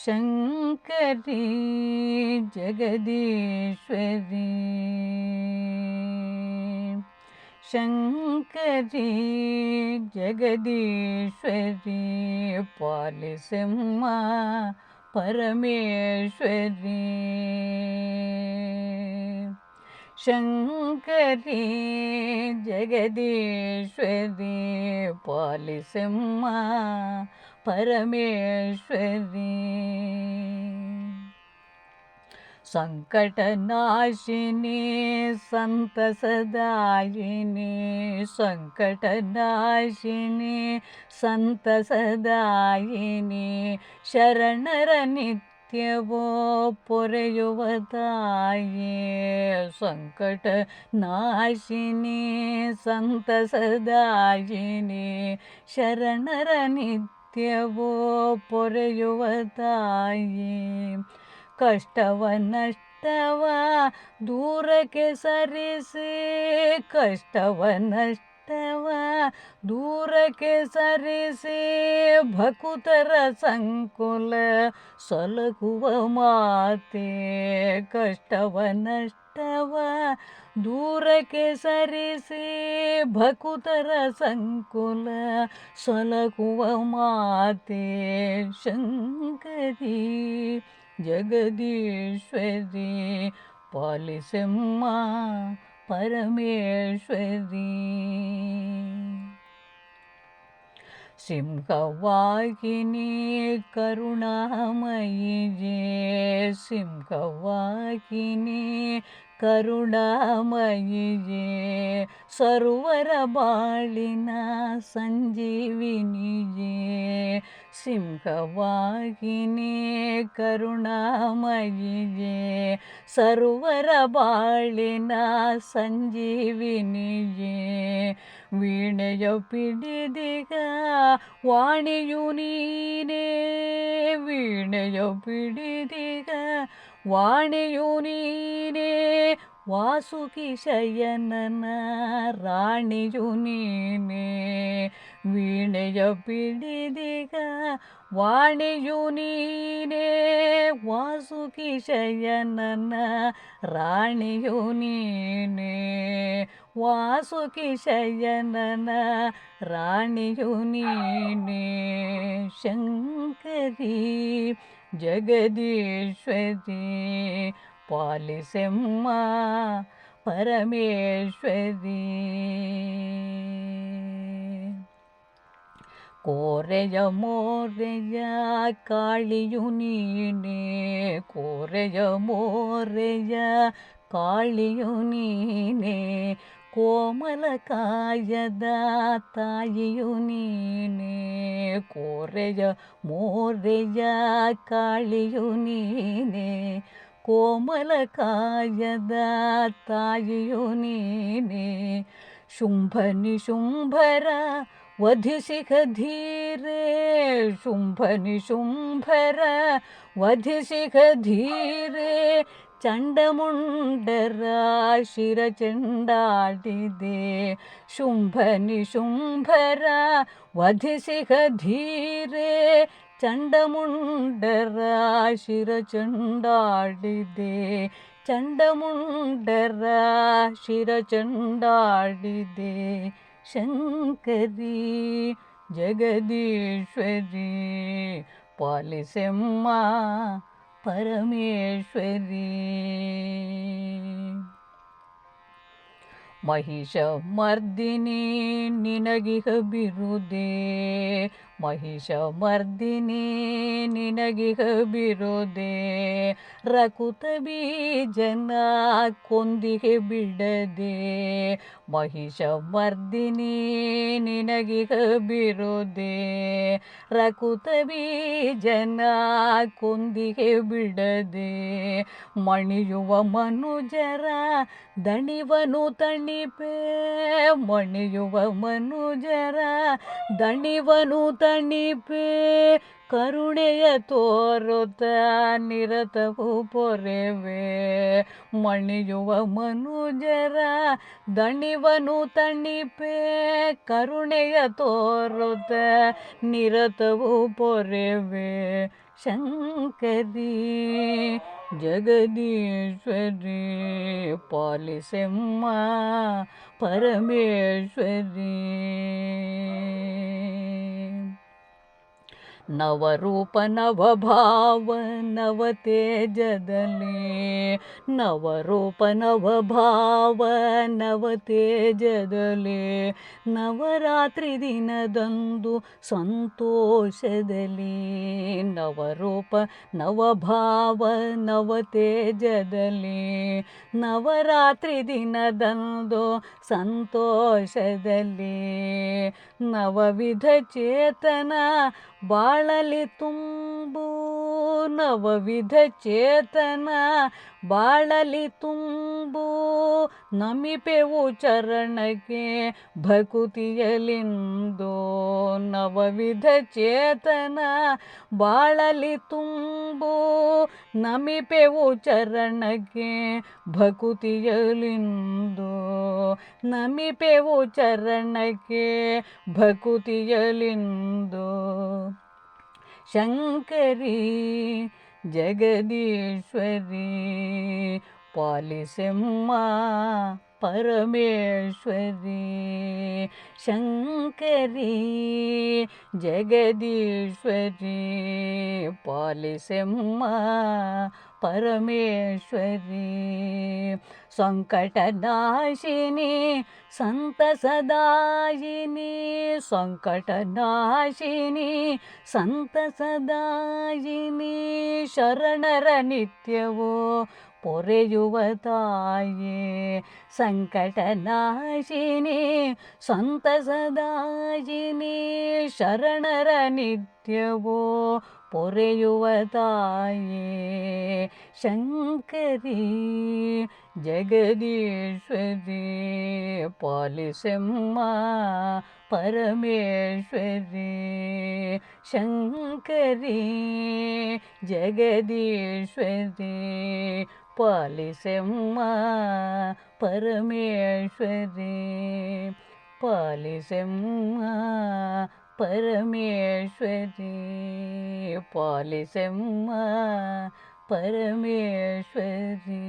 ಶಂಕರಿ ಜಗದೀಶ್ವರಿ ಶಂಕರಿ ಜಗದೀಶ್ವರಿ ಪಾಲಿಸಮ್ಮ ಪರಮೇಶ್ವರಿ ಶಂಕರಿ ಜಗದೀಶ್ವರಿ ಪಾಲಿಸಮ್ಮ ಪರಮೇಶ್ವರಿ ಸಂಕಟನಾಶಿನಿ ಸಂತಸದಾಯಿನಿ ಸಂಕಟನಾಶಿನಿ ಸಂತಸದಾಯಿನಿ ಶರಣರ ನಿತ್ಯವೋ ಪೊರೆಯುವ ತಾಯೇ ಸಂಕಟ ನಾಶಿನಿ ಸಂತಸದಾಯಿನಿ ಶರಣರ ನಿತ್ಯವೋ ಪೊರೆಯುವ ತಾಯೇ ಕಷ್ಟವ ನಷ್ಟವ ದೂರಕ್ಕೆ ಸರಿಸಿ ಕಷ್ಟವ ನಷ್ಟವ ದೂರಕ್ಕೆ ಸರಿಸಿ ಭಕುತರ ಸಂಕುಲ ಸಲಹುವ ಮಾತೆ ಕಷ್ಟವ ನಷ್ಟವ ದೂರಕ್ಕೆ ಸರಿಸಿ ಭಕುತರ ಸಂಕುಲ ಸಲಹುವ ಮಾತೆ ಶಂಕರಿ ಜಗದೀಶ್ವರಿ ಪಾಲಿಸಮ್ಮ ಪರಮೇಶ್ವರಿ ಸಿಂಹವಾಹಿನಿ ಕರುಣಾಮಯಿಯೇ ಸಿಂಹವಾಹಿನಿ ಕರುಣಾಮಯಿಯೇ ಸರ್ವರ ಬಾಳಿನ ಸಂಜೀವಿನಿಯೇ ಸಿಂಹವಾಹಿನಿ ಕರುಣಾಮಯಿಯೇ ಸರ್ವರ ಬಾಳಿನ ಸಂಜೀವಿನಿಯೇ ವೀಣೆಯ ಪಿಡಿದಿಗ ವಾಣಿಯು ನೀನೇ ವೀಣೆಯ ಪಿಡಿದಿಗ ವಾಣಿಯು ನೀನೇ ವಾಸುಕಿ ಶಯನನ ರಾಣಿಯು ನೀನೇ ವೀಣೆಯ ಪಿಡಿದಿಗ ವಾಣಿಯು ನೀನೇ ವಾಸುಕಿ ಶಯನನ ರಾಣಿಯು ನೀನೇ ವಾಸುಕಿ ಶಯನನ ರಾಣಿಯು ನೀನೇ ಶಂಕರಿ ಜಗದೀಶ್ವರಿ ಪಾಲಿಸಮ್ಮ ಪರಮೇಶ್ವರಿ ಕೋರೆಯ ಮೋರೆಯ ಕಾಳಿಯು ನೀನೇ ಕೋರೆಯ ಮೋರೆಯ ಕಾಳಿಯು ನೀನೇ ಕೋಮಲ ಕಾಯದ ತಾಯಿಯು ನೀನೇ ಕೋರೆಯ ಮೋರೆಯ ಕಾಳಿಯು ನೀನೇ ಕೋಮಲ ಕಾಯದ ತಾಯಿಯು ನೀನೇ ಶುಂಭ ನಿಶುಂಭರ ವಧಿಸಿಕ ಧೀರೆ ಶುಂಭ ನಿಶುಂಭರ ವಧಿಸಿಕ ಧೀರೆ ಚಂಡಮುಂಡರ ಶಿರ ಚೆಂಡಾಡಿದೆ ಶುಂಭ ನಿಶುಂಭರ ವಧಿಸಿಕ ಧೀರೆ ಚಂಡಮುಂಡರ ಶಿರ ಚೆಂಡಾಡಿದೆ ಚಂಡಮುಂಡರ ಶಿರ ಚೆಂಡಾಡಿದೆ ಶಂಕರಿ ಜಗದೀಶ್ವರಿ ಪಾಲಿಸಮ್ಮ ಪರಮೇಶ್ವರಿ ಮಹಿಷ ಮರ್ದಿನಿ ನಿನಗಿಹ ಬಿರುದೆ ಮಹಿಷ ಮರ್ದಿನಿ ನಿನಗಿಹ ಬಿರುದೆ ರಕುತ ಬೀಜನ ಕೊಂದಿಗೆ ಬಿಡದೆ ಮಹಿಷ ಮರ್ದಿನಿ ನಿನಗಿಹ ಬಿರುದೆ ರಕುತ ಬೀಜನ ಕೊಂದಿಗೆ ಬಿಡದೆ ಮಣಿಯುವ ಮನುಜರ ದಣಿವನು ತಣಿಪೆ ಮಣಿಯುವ ಮನುಜರ ದಣಿವನು ತಣಿಪೆ ಕರುಣೆಯ ತೋರುತ್ತ ನಿರತವು ಪೊರೆವೆ ಮಣಿಯುವ ಮನುಜರ ದಣಿವನು ತಣಿಪೆ ಕರುಣೆಯ ತೋರುತ್ತ ನಿರತವು ಪೊರೆವೆ ಶಂಕರಿ ಜಗದೀಶ್ವರಿ ಪಾಲಿಸೆಮ್ಮ ಪರಮೇಶ್ವರಿ ನವರೂಪ ನವಭಾವ ನವತೇಜದಲ್ಲಿ ನವರೂಪ ನವಭಾವ ನವತೇಜದಲ್ಲಿ ನವರಾತ್ರಿ ದಿನದಂದು ಸಂತೋಷದಲ್ಲಿ ನವರೂಪ ನವಭಾವ ನವತೇಜದಲ್ಲಿ ನವರಾತ್ರಿ ದಿನದಂದು ಸಂತೋಷದಲ್ಲಿ ನವವಿಧ ಚೇತನ ಬಾಳಲಿ ತುಂಬು ನವವಿಧ ಚೇತನ ಬಾಳಲಿ ತುಂಬು ನಮಿಪೆವು ಚರಣಕ್ಕೆ ಭಕುತಿಯಲಿಂದು ನವವಿಧ ಚೇತನ ಬಾಳಲಿ ತುಂಬು ನಮಿಪೆವು ಚರಣಕ್ಕೆ ಭಕುತಿಯಲಿಂದು ನಮಿಪೆವು ಚರಣಕ್ಕೆ ಭಕುತಿಯಲಿಂದು ಶಂಕರಿ ಜಗದೀಶ್ವರಿ ಪಾಲಿಸೆಮ್ಮ ಪರಮೇಶ್ವರಿ ಶಂಕರಿ ಜಗದೀಶ್ವರಿ ಪಾಲಿಸೆಮ್ಮ ಪರಮೇಶ್ವರಿ ಸಂಕಟನಾಶಿನಿ ಸಂತಸದಾಯಿನಿ ಸಂಕಟನಾಶಿನಿ ಸಂತಸದಾಯಿನಿ ಶರಣರ ನಿತ್ಯವೋ ಪೊರೆಯುವ ತಾಯೇ ಸಂಕಟನಾಶಿನಿ ಸಂತಸದಾಯಿನಿ ಶರಣರ ನಿತ್ಯವೋ ಪೊರೆಯುವ ತಾಯೇ ಶಂಕರಿ ಜಗದೀಶ್ವರಿ ಪಾಲಿಸೆಮ್ಮ ಪರಮೇಶ್ವರಿ ಶಂಕರಿ ಜಗದೀಶ್ವರಿ ಪಾಲಿಸೆಮ್ಮ ಪರಮೇಶ್ವರಿ ಪಾಲಿಸೆಮ್ಮ ಪರಮೇಶ್ವರಿ ಪಾಲಿಸೆಮ್ಮ ಪರಮೇಶ್ವರಿ.